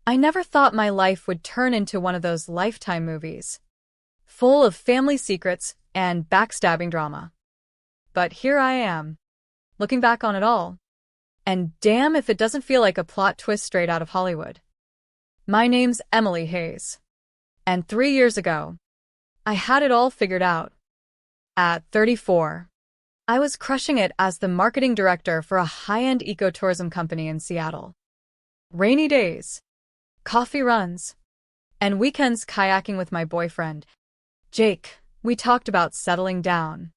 I never thought my life would turn into one of those Lifetime movies, full of family secrets and backstabbing drama. But here I am, looking back on it all. And damn if it doesn't feel like a plot twist straight out of Hollywood. My name's Emily Hayes. And 3 years ago, I had it all figured out. At 34, I was crushing it as the marketing director for a high-end ecotourism company in Seattle. Rainy days, coffee runs, and weekends kayaking with my boyfriend, Jake. We talked about settling down,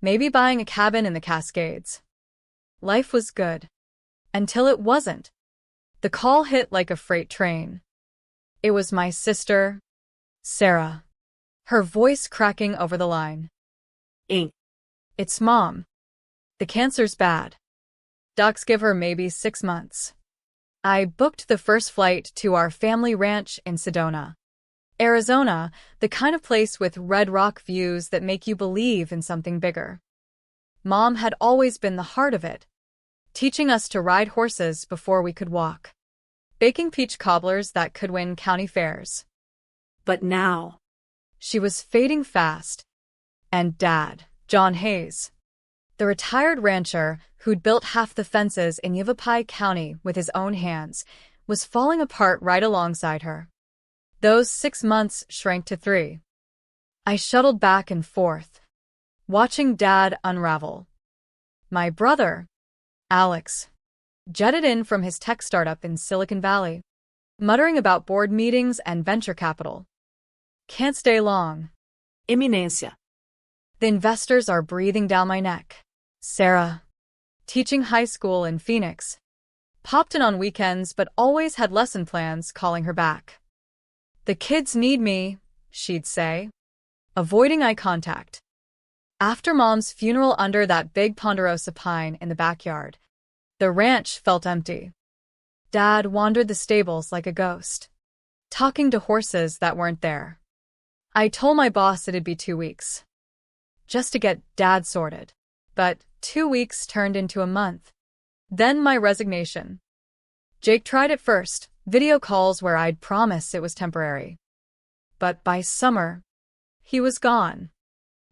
maybe buying a cabin in the Cascades. Life was good. Until it wasn't. The call hit like a freight train. It was my sister, Sarah, her voice cracking over the line. It's Mom. The cancer's bad. Docs give her maybe 6 months. I booked the first flight to our family ranch in Sedona, Arizona, the kind of place with red rock views that make you believe in something bigger. Mom had always been the heart of it, teaching us to ride horses before we could walk, baking peach cobblers that could win county fairs. But now, she was fading fast, and Dad, John Hayes, the retired rancher who'd built half the fences in Yavapai County with his own hands, was falling apart right alongside her. Those 6 months shrank to 3. I shuttled back and forth, watching Dad unravel. My brother, Alex, jetted in from his tech startup in Silicon Valley, muttering about board meetings and venture capital. Can't stay long. Eminencia. The investors are breathing down my neck. Sarah, teaching high school in Phoenix, popped in on weekends but always had lesson plans calling her back. The kids need me, she'd say, avoiding eye contact. After Mom's funeral under that big ponderosa pine in the backyard, the ranch felt empty. Dad wandered the stables like a ghost, talking to horses that weren't there. I told my boss it'd be 2 weeks, just to get Dad sorted. But 2 weeks turned into a month. Then my resignation. Jake tried it first, video calls where I'd promise it was temporary. But by summer, he was gone,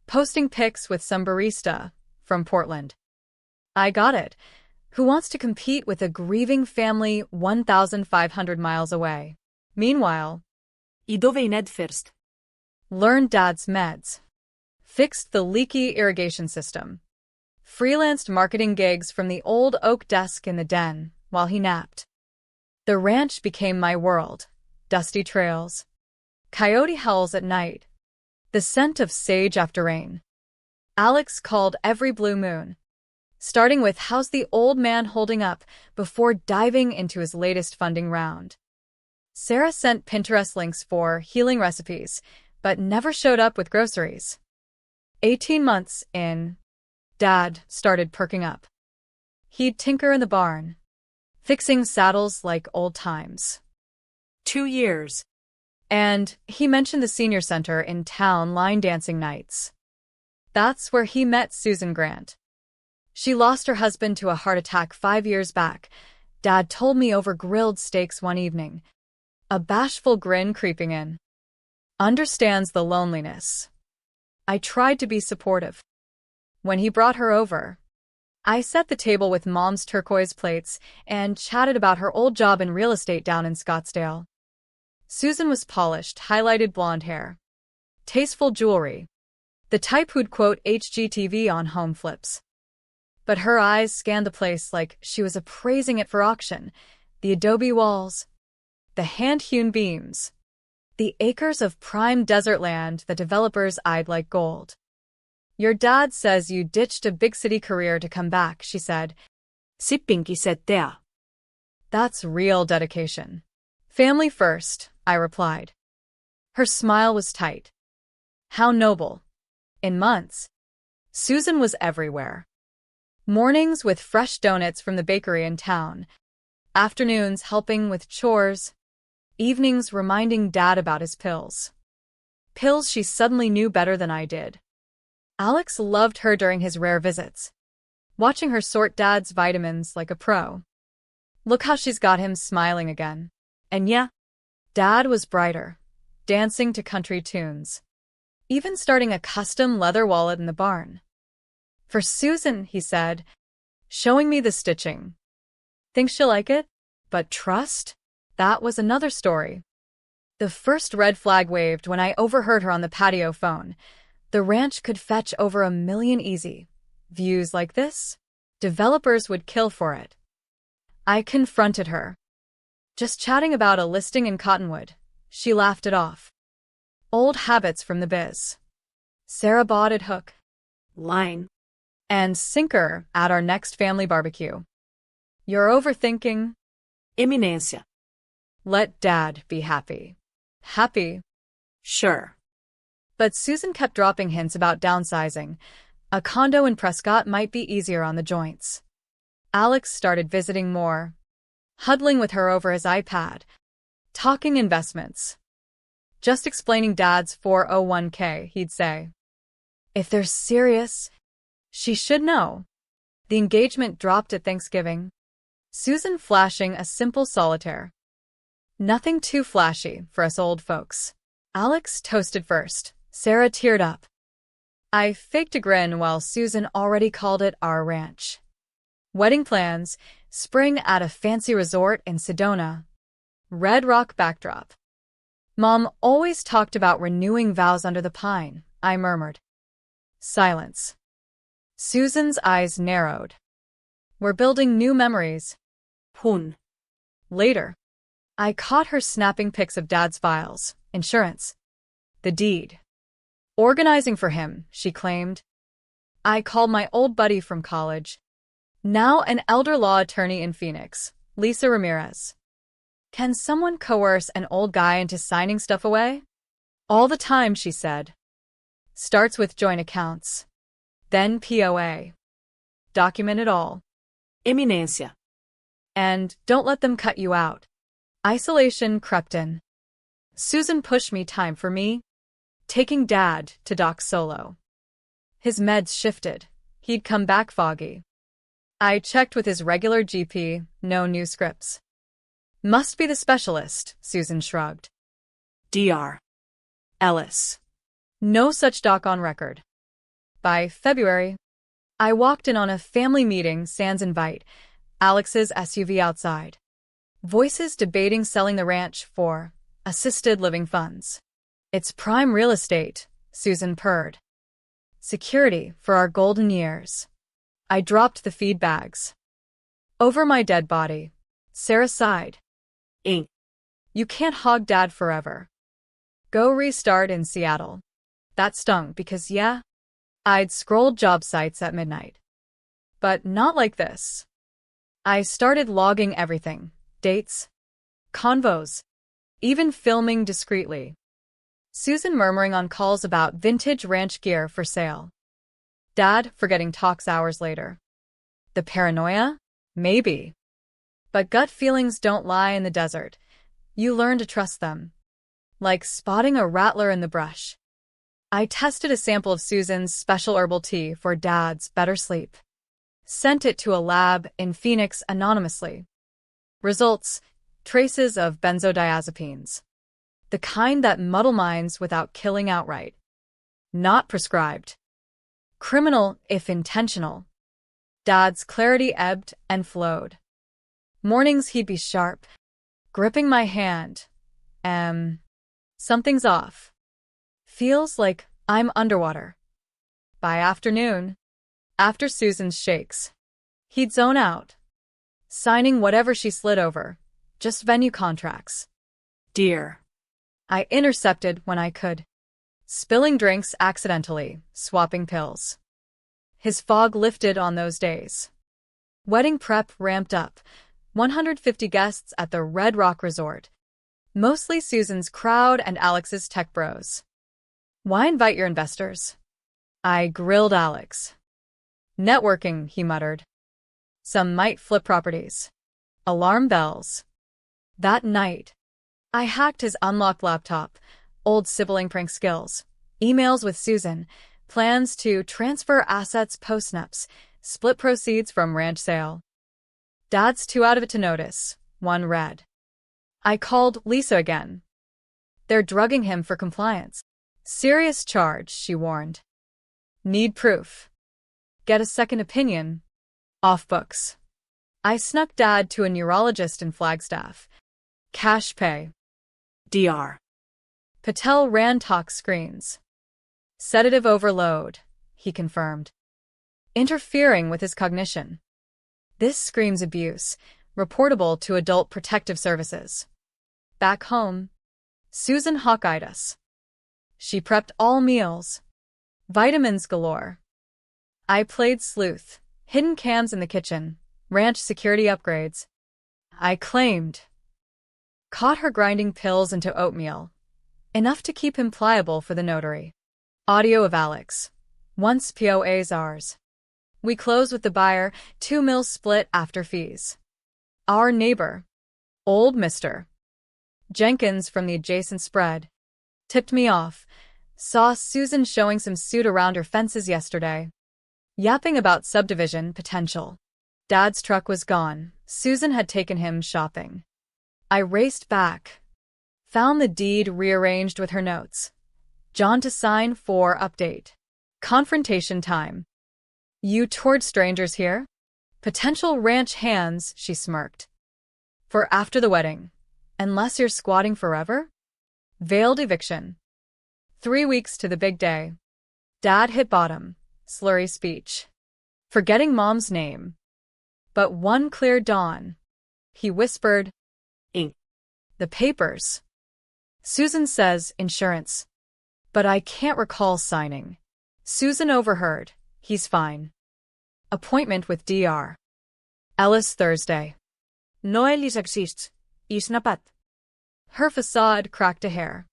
posting pics with some barista from Portland. I got it. Who wants to compete with a grieving family 1,500 miles away? Meanwhile, I dove in head first. Learned Dad's meds. Fixed the leaky irrigation system. Freelanced marketing gigs from the old oak desk in the den while he napped. The ranch became my world. Dusty trails, coyote howls at night, the scent of sage after rain. Alex called every blue moon, starting with "How's the old man holding up?" before diving into his latest funding round. Sarah sent Pinterest links for healing recipes, but never showed up with groceries. 18 months in, Dad started perking up. He'd tinker in the barn, fixing saddles like old times. 2 years. And he mentioned the senior center in town line dancing nights. That's where he met Susan Grant. She lost her husband to a heart attack 5 years back, Dad told me over grilled steaks one evening, a bashful grin creeping in. Understands the loneliness. I tried to be supportive. When he brought her over, I set the table with Mom's turquoise plates and chatted about her old job in real estate down in Scottsdale. Susan was polished, highlighted blonde hair, tasteful jewelry, the type who'd quote HGTV on home flips. But her eyes scanned the place like she was appraising it for auction. The adobe walls, the hand-hewn beams, the acres of prime desert land that developers eyed like gold. Your dad says you ditched a big city career to come back, she said. Sipping kisettea. That's real dedication. Family first, I replied. Her smile was tight. How noble. In months, Susan was everywhere. Mornings with fresh donuts from the bakery in town, afternoons helping with chores, evenings reminding Dad about his pills. Pills she suddenly knew better than I did. Alex loved her during his rare visits, watching her sort Dad's vitamins like a pro. Look how she's got him smiling again. And yeah, Dad was brighter, dancing to country tunes, even starting a custom leather wallet in the barn. For Susan, he said, showing me the stitching. Think she'll like it? But trust? That was another story. The first red flag waved when I overheard her on the patio phone. The ranch could fetch over 1 million easy. Views like this? Developers would kill for it. I confronted her. Just chatting about a listing in Cottonwood. She laughed it off. Old habits from the biz. Sarah bought it hook, line, and sinker at our next family barbecue. You're overthinking. Eminência. Let Dad be happy. Happy. Sure. But Susan kept dropping hints about downsizing. A condo in Prescott might be easier on the joints. Alex started visiting more, huddling with her over his iPad, talking investments. Just explaining Dad's 401k, he'd say. If they're serious, she should know. The engagement dropped at Thanksgiving. Susan flashing a simple solitaire. Nothing too flashy for us old folks. Alex toasted first. Sarah teared up. I faked a grin while Susan already called it our ranch. Wedding plans, spring at a fancy resort in Sedona. Red Rock backdrop. Mom always talked about renewing vows under the pine, I murmured. Silence. Susan's eyes narrowed. We're building new memories. Hun. Later, I caught her snapping pics of Dad's files, insurance, the deed. Organizing for him, she claimed. I called my old buddy from college, now an elder law attorney in Phoenix, Lisa Ramirez. Can someone coerce an old guy into signing stuff away? All the time, she said. Starts with joint accounts. Then POA. Document it all. Eminência. And don't let them cut you out. Isolation crept in. Susan pushed me time for me, taking Dad to doc solo. His meds shifted. He'd come back foggy. I checked with his regular GP, no new scripts. Must be the specialist, Susan shrugged. Dr. Ellis. No such doc on record. By February, I walked in on a family meeting sans invite, Alex's SUV outside. Voices debating selling the ranch for assisted living funds. It's prime real estate, Susan purred. Security for our golden years. I dropped the feed bags. Over my dead body, Sarah sighed. Ink. You can't hog Dad forever. Go restart in Seattle. That stung because, yeah, I'd scrolled job sites at midnight. But not like this. I started logging everything. Dates, convos, even filming discreetly. Susan murmuring on calls about vintage ranch gear for sale. Dad forgetting talks hours later. The paranoia? Maybe. But gut feelings don't lie in the desert. You learn to trust them. Like spotting a rattler in the brush. I tested a sample of Susan's special herbal tea for Dad's better sleep. Sent it to a lab in Phoenix anonymously. Results, traces of benzodiazepines. The kind that muddle minds without killing outright. Not prescribed. Criminal if intentional. Dad's clarity ebbed and flowed. Mornings he'd be sharp, gripping my hand. Something's off. Feels like I'm underwater. By afternoon, after Susan's shakes, he'd zone out. Signing whatever she slid over, just venue contracts. Dear. I intercepted when I could. Spilling drinks accidentally, swapping pills. His fog lifted on those days. Wedding prep ramped up. 150 guests at the Red Rock Resort. Mostly Susan's crowd and Alex's tech bros. Why invite your investors? I grilled Alex. Networking, he muttered. Some might flip properties. Alarm bells. That night, I hacked his unlocked laptop, old sibling prank skills, emails with Susan, plans to transfer assets post-NEPs, split proceeds from ranch sale. Dad's too out of it to notice, one read. I called Lisa again. They're drugging him for compliance. Serious charge, she warned. Need proof. Get a second opinion. Off books. I snuck Dad to a neurologist in Flagstaff. Cash pay. DR. Patel ran talk screens. Sedative overload, he confirmed. Interfering with his cognition. This screams abuse, reportable to Adult Protective Services. Back home, Susan hawk-eyed us. She prepped all meals. Vitamins galore. I played sleuth, hidden cams in the kitchen, ranch security upgrades. I claimed. Caught her grinding pills into oatmeal. Enough to keep him pliable for the notary. Audio of Alex. Once POA's ours. We close with the buyer, 2 mils split after fees. Our neighbor, old Mr. Jenkins from the adjacent spread, tipped me off. Saw Susan showing some suit around her fences yesterday. Yapping about subdivision potential. Dad's truck was gone. Susan had taken him shopping. I raced back. Found the deed rearranged with her notes. John to sign for update. Confrontation time. You toured strangers here? Potential ranch hands, she smirked. For after the wedding. Unless you're squatting forever? Veiled eviction. 3 weeks to the big day. Dad hit bottom. Slurry speech. Forgetting Mom's name. But one clear dawn. He whispered, Ink. The papers. Susan says insurance. But I can't recall signing. Susan overheard. He's fine. Appointment with DR. Ellis Thursday. No Ellis exists. Isnapat. Her facade cracked a hair.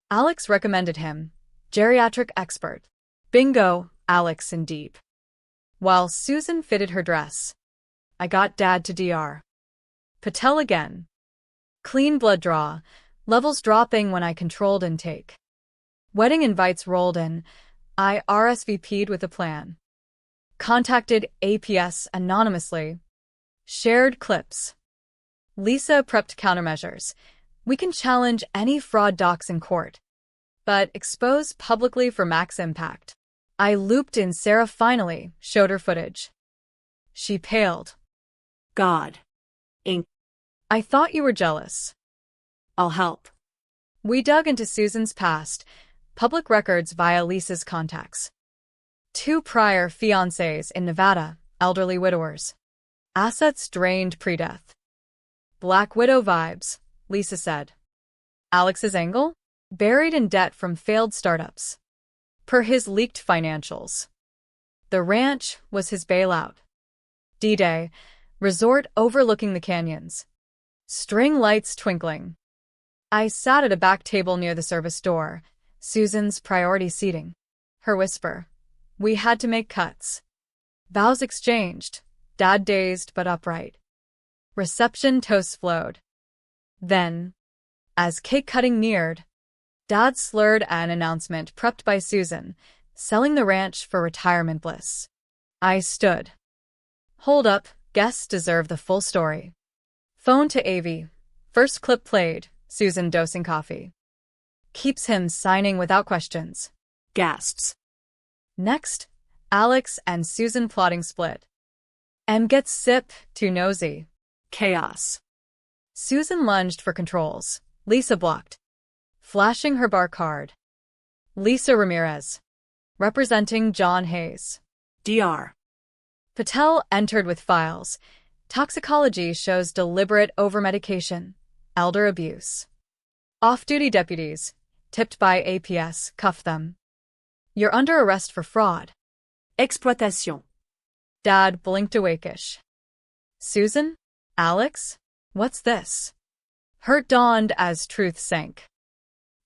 Alex recommended him. Geriatric expert. Bingo, Alex in deep. While Susan fitted her dress. I got Dad to DR. Patel again. Clean blood draw. Levels dropping when I controlled intake. Wedding invites rolled in. I RSVP'd with a plan. Contacted APS anonymously. Shared clips. Lisa prepped countermeasures. We can challenge any fraud docs in court, but expose publicly for max impact. I looped in Sarah finally, showed her footage. She paled. God. Ink. I thought you were jealous. I'll help. We dug into Susan's past, public records via Lisa's contacts. 2 prior fiancés in Nevada, elderly widowers. Assets drained pre-death. Black Widow vibes, Lisa said. Alex's angle? Buried in debt from failed startups. Per his leaked financials. The ranch was his bailout. D-Day, resort overlooking the canyons. String lights twinkling. I sat at a back table near the service door, Susan's priority seating. Her whisper. We had to make cuts. Vows exchanged, Dad dazed but upright. Reception toasts flowed. Then, as cake cutting neared, Dad slurred an announcement prepped by Susan, selling the ranch for retirement bliss. I stood. Hold up, guests deserve the full story. Phone to AV. First clip played, Susan dosing coffee. Keeps him signing without questions. Gasps. Next, Alex and Susan plotting split. M gets sip, too nosy. Chaos. Susan lunged for controls. Lisa blocked. Flashing her bar card. Lisa Ramirez. Representing John Hayes. DR. Patel entered with files. Toxicology shows deliberate overmedication. Elder abuse. Off-duty deputies, tipped by APS, cuffed them. You're under arrest for fraud. Exploitation. Dad blinked awake-ish. Susan? Alex? What's this? Hurt dawned as truth sank.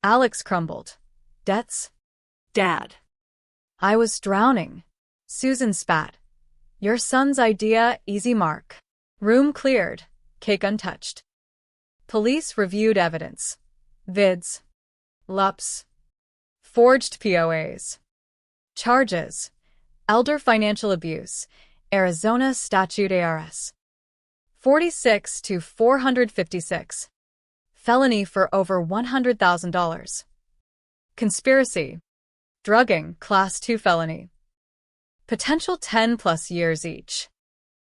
Alex crumbled. Debts? Dad. I was drowning. Susan spat. Your son's idea, easy mark. Room cleared. Cake untouched. Police reviewed evidence. Vids. LUPs. Forged POAs. Charges. Elder financial abuse. Arizona Statute ARS. 46 to 456. felony for over $100,000. Conspiracy. Drugging, Class 2 felony. Potential 10+ years each.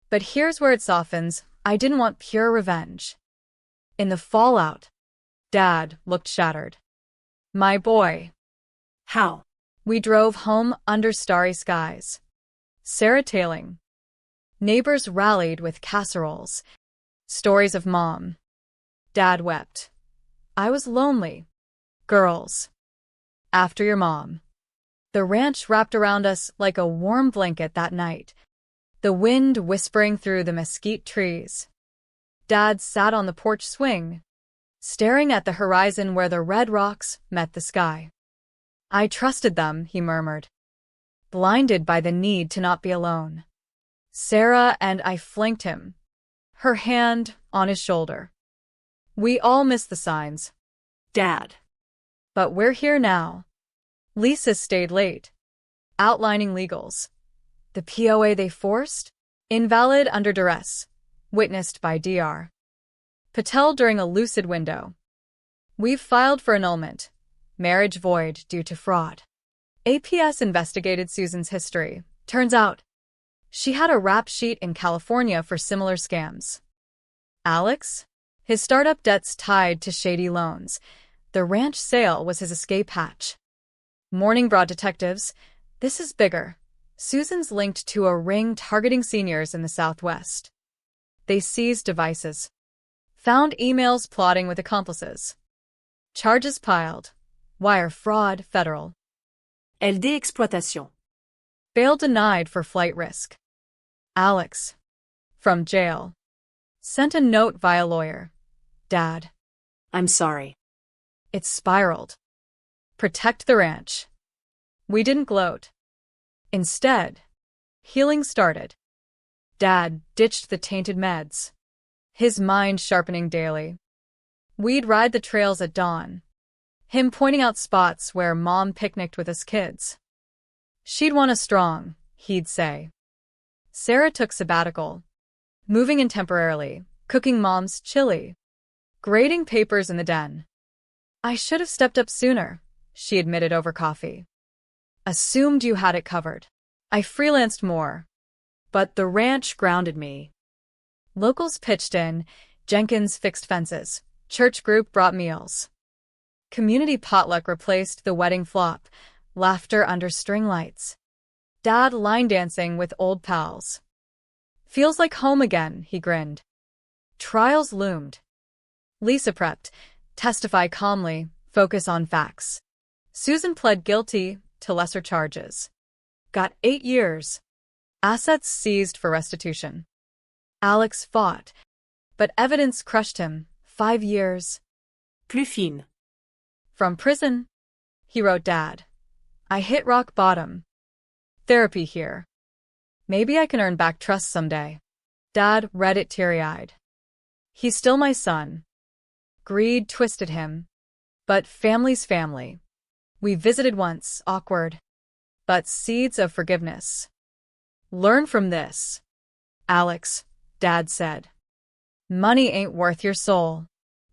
But here's where it softens. I didn't want pure revenge. In the fallout, Dad looked shattered. My boy. How? We drove home under starry skies. Sarah tailing. Neighbors rallied with casseroles. Stories of Mom. Dad wept. I was lonely. Girls. After your mom. The ranch wrapped around us like a warm blanket that night, the wind whispering through the mesquite trees. Dad sat on the porch swing, staring at the horizon where the red rocks met the sky. I trusted them, he murmured, blinded by the need to not be alone. Sarah and I flanked him, her hand on his shoulder. We all missed the signs. Dad. But we're here now. Lisa stayed late, outlining legals. The POA they forced? Invalid under duress. Witnessed by Dr. Patel during a lucid window. We've filed for annulment. Marriage void due to fraud. APS investigated Susan's history. Turns out, she had a rap sheet in California for similar scams. Alex? His startup debts tied to shady loans. The ranch sale was his escape hatch. Morning brought detectives. This is bigger. Susan's linked to a ring targeting seniors in the Southwest. They seized devices. Found emails plotting with accomplices. Charges piled. Wire fraud, federal. LD exploitation. Bail denied for flight risk. Alex. From jail. Sent a note via lawyer. Dad. I'm sorry. It spiraled. Protect the ranch. We didn't gloat. Instead, healing started. Dad ditched the tainted meds, his mind sharpening daily. We'd ride the trails at dawn, him pointing out spots where Mom picnicked with us kids. She'd want us strong, he'd say. Sarah took sabbatical, moving in temporarily, cooking Mom's chili, grading papers in the den. I should have stepped up sooner, she admitted over coffee. Assumed you had it covered. I freelanced more, but the ranch grounded me. Locals pitched in, Jenkins fixed fences, church group brought meals. Community potluck replaced the wedding flop, laughter under string lights. Dad line dancing with old pals. Feels like home again, he grinned. Trials loomed. Lisa prepped, testify calmly, focus on facts. Susan pled guilty to lesser charges. Got 8 years. Assets seized for restitution. Alex fought, but evidence crushed him. 5 years. Plus fine. From prison, he wrote Dad. I hit rock bottom. Therapy here. Maybe I can earn back trust someday. Dad read it teary-eyed. He's still my son. Greed twisted him. But family's family. We visited once, awkward. But seeds of forgiveness. Learn from this. Alex, Dad said. Money ain't worth your soul.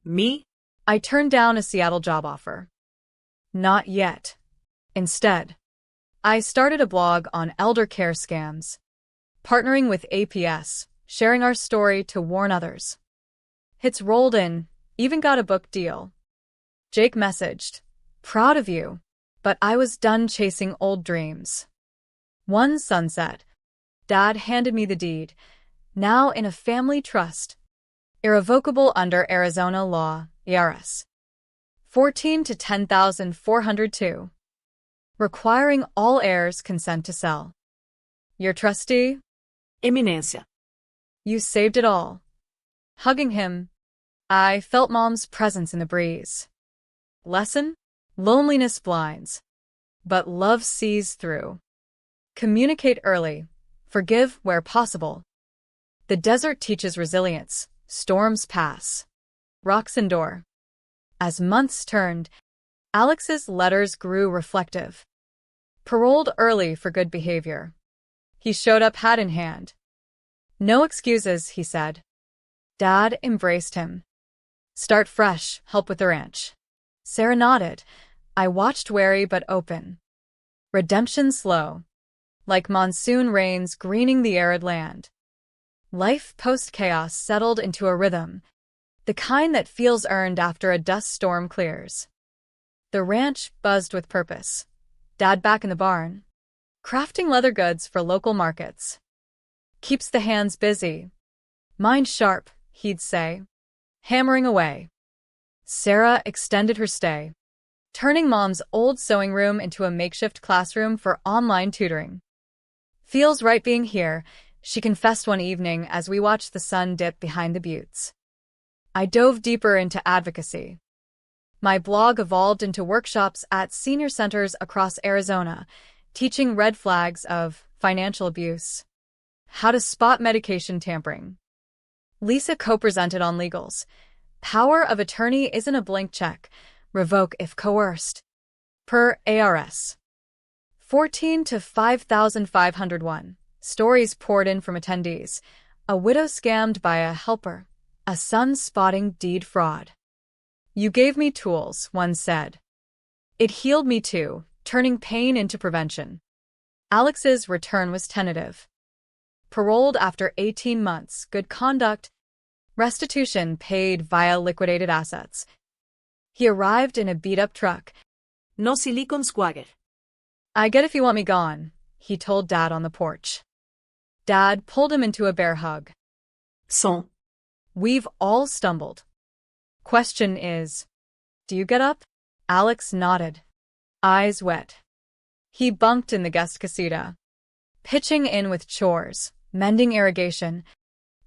Me? I turned down a Seattle job offer. Not yet. Instead, I started a blog on elder care scams, partnering with APS, sharing our story to warn others. Hits rolled in, even got a book deal. Jake messaged, proud of you, but I was done chasing old dreams. One sunset, Dad handed me the deed, now in a family trust, irrevocable under Arizona law, ERS. 14 to 10,402. Requiring all heirs consent to sell. Your trustee? Eminencia. You saved it all. Hugging him, I felt Mom's presence in the breeze. Lesson? Loneliness blinds, but love sees through. Communicate early. Forgive where possible. The desert teaches resilience. Storms pass. Rocks endure. As months turned, Alex's letters grew reflective. Paroled early for good behavior. He showed up hat in hand. No excuses, he said. Dad embraced him. Start fresh, help with the ranch. Sarah nodded. I watched wary but open. Redemption slow. Like monsoon rains greening the arid land. Life post-chaos settled into a rhythm, the kind that feels earned after a dust storm clears. The ranch buzzed with purpose. Dad back in the barn, crafting leather goods for local markets. Keeps the hands busy. Mind sharp, he'd say. Hammering away. Sarah extended her stay, turning Mom's old sewing room into a makeshift classroom for online tutoring. Feels right being here, she confessed one evening as we watched the sun dip behind the buttes. I dove deeper into advocacy. My blog evolved into workshops at senior centers across Arizona, teaching red flags of financial abuse, how to spot medication tampering. Lisa co-presented on legals. Power of attorney isn't a blank check. Revoke if coerced. Per ARS. 14 to 5,501. Stories poured in from attendees. A widow scammed by a helper. A son spotting deed fraud. You gave me tools, one said. It healed me too, turning pain into prevention. Alex's return was tentative. Paroled after 18 months, good conduct. Restitution paid via liquidated assets. He arrived in a beat-up truck. No silicon squagger. I get if you want me gone, he told Dad on the porch. Dad pulled him into a bear hug. Son. We've all stumbled. Question is, do you get up? Alex nodded, eyes wet. He bunked in the guest casita, pitching in with chores, mending irrigation,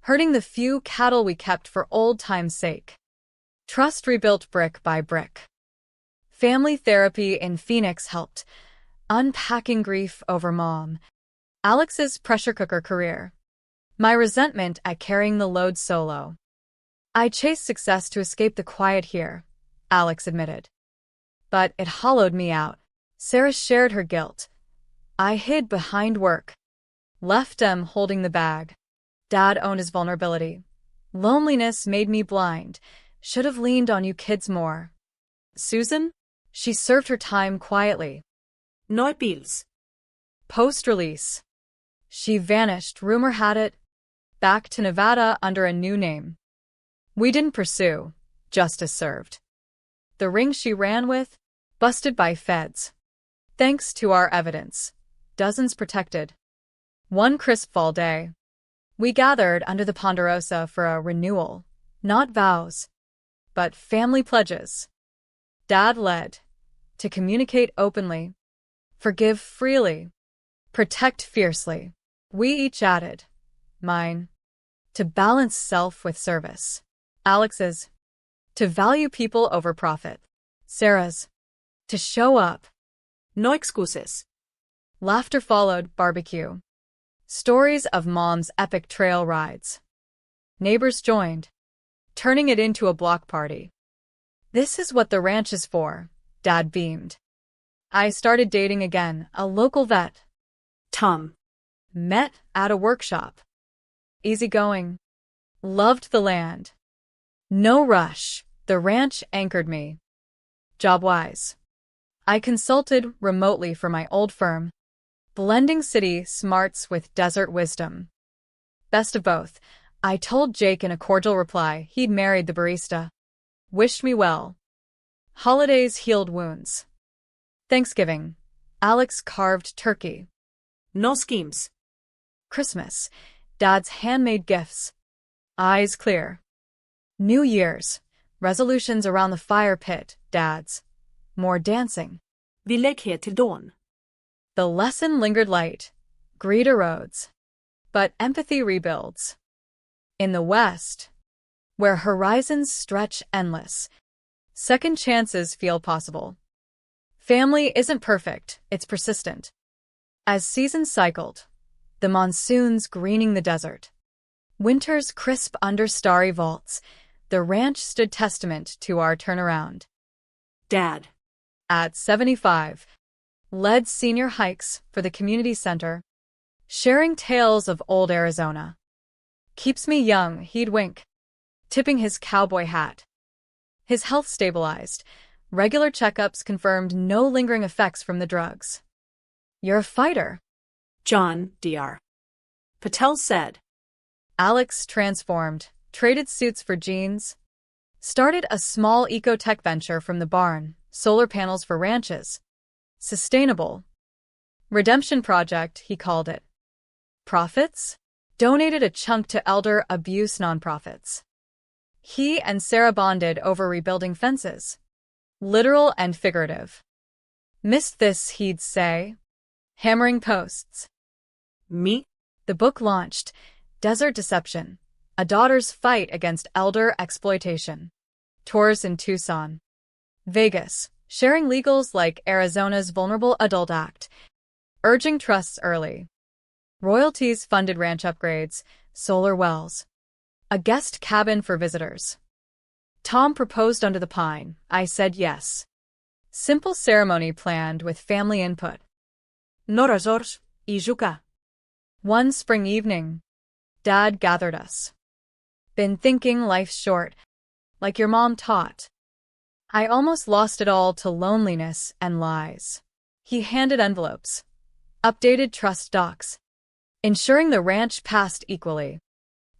herding the few cattle we kept for old time's sake. Trust rebuilt brick by brick. Family therapy in Phoenix helped, unpacking grief over Mom. Alex's pressure cooker career. My resentment at carrying the load solo. I chased success to escape the quiet here, Alex admitted. But it hollowed me out. Sarah shared her guilt. I hid behind work. Left them holding the bag. Dad owned his vulnerability. Loneliness made me blind. Should have leaned on you kids more. Susan? She served her time quietly. No appeals. Post-release. She vanished, rumor had it, back to Nevada under a new name. We didn't pursue, justice served. The ring she ran with, busted by feds. Thanks to our evidence, dozens protected. One crisp fall day, we gathered under the ponderosa for a renewal, not vows, but family pledges. Dad led, to communicate openly, forgive freely, protect fiercely. We each added, mine, to balance self with service. Alex's, to value people over profit. Sarah's, to show up. No excuses. Laughter followed, barbecue. Stories of Mom's epic trail rides. Neighbors joined, turning it into a block party. This is what the ranch is for, Dad beamed. I started dating again, a local vet. Tom. Met at a workshop. Easygoing. Loved the land. No rush, the ranch anchored me. Job-wise. I consulted remotely for my old firm, blending city smarts with desert wisdom. Best of both, I told Jake in a cordial reply he'd married the barista. Wished me well. Holidays healed wounds. Thanksgiving. Alex carved turkey. No schemes. Christmas. Dad's handmade gifts. Eyes clear. New Year's. Resolutions around the fire pit, Dad's. More dancing. Vi lägger till dawn. The lesson lingered light. Greed erodes. But empathy rebuilds. In the West, where horizons stretch endless, second chances feel possible. Family isn't perfect, it's persistent. As seasons cycled, the monsoons greening the desert, winters crisp under starry vaults, the ranch stood testament to our turnaround. Dad. At 75, led senior hikes for the community center, sharing tales of old Arizona. Keeps me young, he'd wink, tipping his cowboy hat. His health stabilized. Regular checkups confirmed no lingering effects from the drugs. You're a fighter, John, Dr. Patel said. Alex transformed, traded suits for jeans, started a small eco-tech venture from the barn, solar panels for ranches. Sustainable. Redemption project, he called it. Profits? Donated a chunk to elder abuse nonprofits. He and Sarah bonded over rebuilding fences. Literal and figurative. Missed this, he'd say. Hammering posts. Me? The book launched, Desert Deception, A Daughter's Fight Against Elder Exploitation. Tours in Tucson. Vegas, sharing legals like Arizona's Vulnerable Adult Act, urging trusts early. Royalties funded ranch upgrades, solar wells. A guest cabin for visitors. Tom proposed under the pine. I said yes. Simple ceremony planned with family input. Norazors, Ijuka. One spring evening, Dad gathered us. Been thinking life's short, like your mom taught. I almost lost it all to loneliness and lies. He handed envelopes. Updated trust docs. Ensuring the ranch passed equally.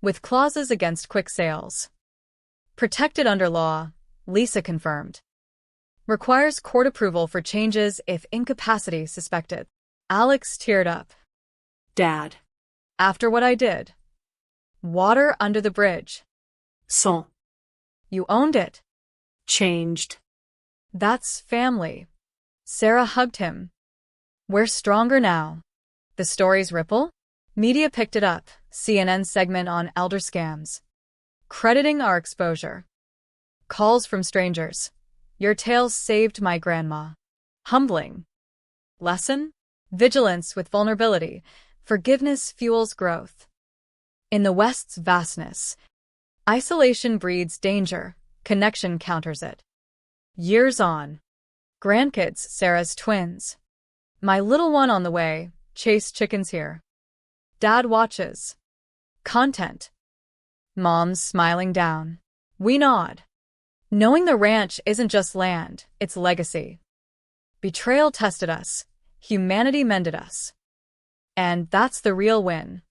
With clauses against quick sales. Protected under law, Lisa confirmed. Requires court approval for changes if incapacity suspected. Alex teared up. Dad. After what I did. Water under the bridge. Son. You owned it. Changed. That's family. Sarah hugged him. We're stronger now. The stories ripple? Media picked it up, CNN segment on elder scams. Crediting our exposure. Calls from strangers. Your tales saved my grandma. Humbling. Lesson? Vigilance with vulnerability. Forgiveness fuels growth. In the West's vastness, isolation breeds danger, connection counters it. Years on. Grandkids, Sarah's twins. My little one on the way, chase chickens here. Dad watches. Content. Mom's smiling down. We nod. Knowing the ranch isn't just land, it's legacy. Betrayal tested us. Humanity mended us. And that's the real win.